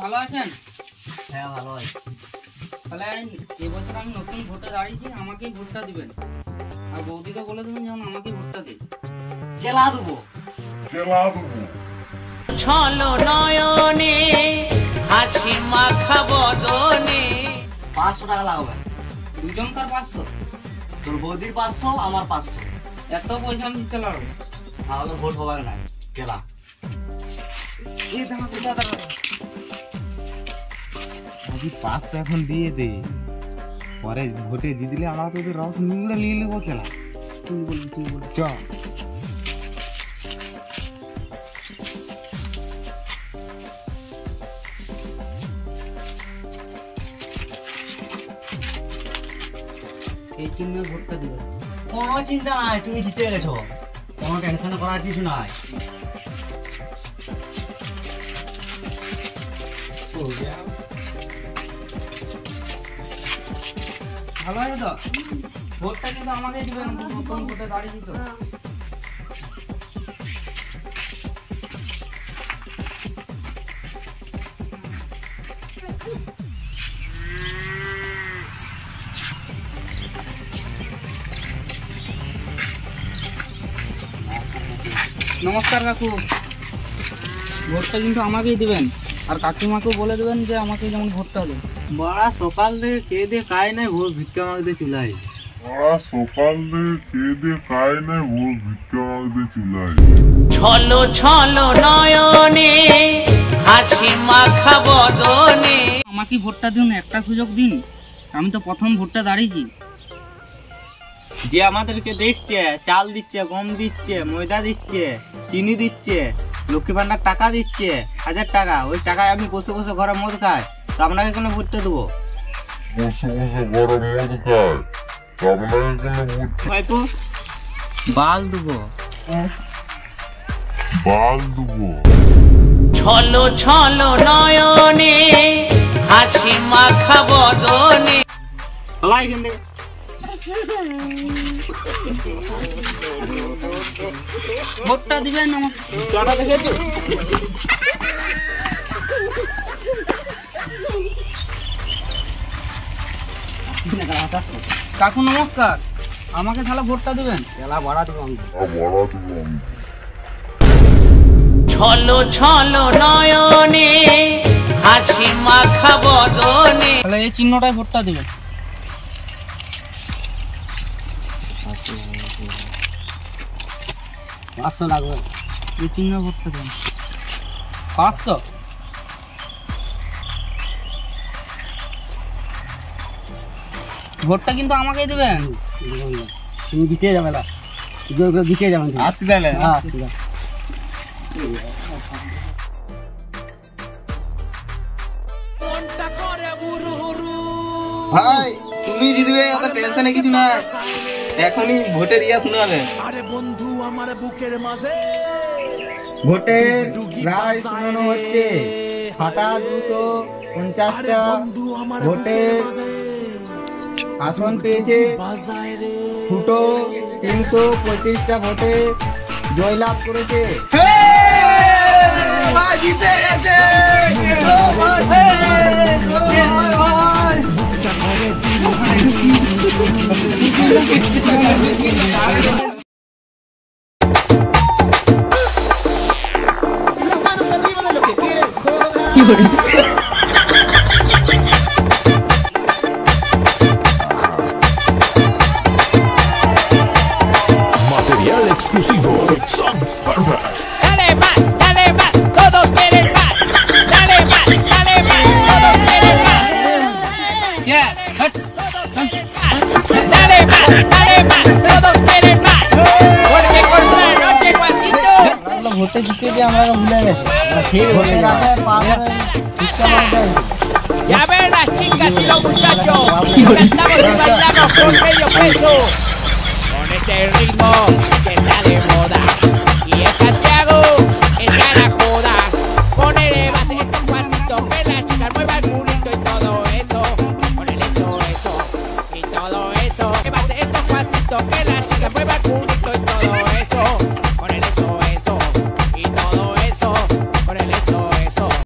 ভালো আছেন? হ্যাঁ ভালো আছি। তাহলে এবছর আমি নতুন ভোটে দাঁড়িয়েছি, আমাকেই ভোটটা দিবেন। আর বৌদিকে বলে দেবেন যেমন আমাকেই ভোটটা দিই। কেলা দেবো ছলো নয়নে হাসি মাখা বদনে। 500 টাকা লাগবে। দুজনকার 500? তোর বৌদির 500, আমার 500। এত পয়সা আমি দিতে পারবো? তাহলে ভোট হবে না। কেলা এই দাঁড়া কোথা দাঁড়া, আগে 500 এখন দিয়ে দে, পরে ভোটে জিতলে আমরা তো রস নিয়ে নিয়ে নেবো। খেলা তুই বল চ। এই চিহ্নে ভোটটা দিবে। কোনো চিন্তা নাই, তুমি জিতে গেছো, কোনো টেনশন করার কিছু নাই। ভালো আছে তো? ভোটটা কিন্তু আমাকেই দিবেন, নতুন ভোটে দাঁড়িয়েছি তো। নমস্কার কাকু, ভোটটা কিন্তু আমাকেই দিবেন। আর কাকিমাকেও বলে দেবেন যে আমাকে যেমন ভোটটা দেন। বড়া সকাল থেকে খেয়ে দিয়ে খাই নাই, ভোর ভিক্ষা মাগতে চুলাই। ছলো ছলো নয়নে হাসি মাখা বদনে। আমাকে ভোটটা দিন, একটা সুযোগ দিন। আমি তো প্রথম ভোটটা দাঁড়িয়েছি। যে আমাদেরকে দেখছে, চাল দিচ্ছে, গম দিচ্ছে, ময়দা দিচ্ছে, চিনি দিচ্ছে, লক্ষ্মী ভান্ডার টাকা দিচ্ছে 1000 টাকা, ওই টাকায় আমি বসে বসে ঘরে মদ খাই, তো আপনাকে কেন ভোটটা দেবো? হয়তো বাল দেবো। ছলো ছলো নয়নে হাসি মাখা বদনে। হলাই এখান থেকে। ভোটটা দিবেন আমাকে। টাকা দেখেছো? কাকু নমস্কার, আমাকে তাহলে ভোটটা দিবেন। খেলা বাড়া দেবো আমি। ছলো ছলো নয়নে হাসি মাখা বদনে। তাহলে এই চিহ্নটায় ভোটটা দিবেন। 500 লাগবে। এই চিহ্ন ভোটটা দেবেন। 500? ভোটটা কিন্তু আমাকেই দিবেন। তুমি জিতে যাবে না, জিতে যাবেন। আসছি তাহলে। হ্যাঁ ঠিক আছে। ভাই তুমি জিতবে, অত টেনশনে কিছু না, এখনই ভোটের ইয়া শোনাবে। ভোটের রায় শোনানো হচ্ছে। ফাটা 250টা ভোটের আসন পেয়েছে। ফুটো 325টা ভোটে জয়লাভ করেছে। জিতে গেছে। Material exclusivo. Sons Barbas. Dale más, todos quieren más. Dale más, todos quieren más. Yes. Dale más, todos quieren más. Porque contra la noche, Juancito. ভোটে জিতে যে আমরা ভুলে গেছি। ভোটের আগে Ya ven las chicas y los muchachos. Cantamos y bailamos por medio peso. Con este ritmo que está de moda. Y en Santiago está la joda. Ponele base estos pasitos, que las chicas muevan el culito y todo eso. Ponele eso y todo eso. Que base estos pasitos, que las chicas muevan el culito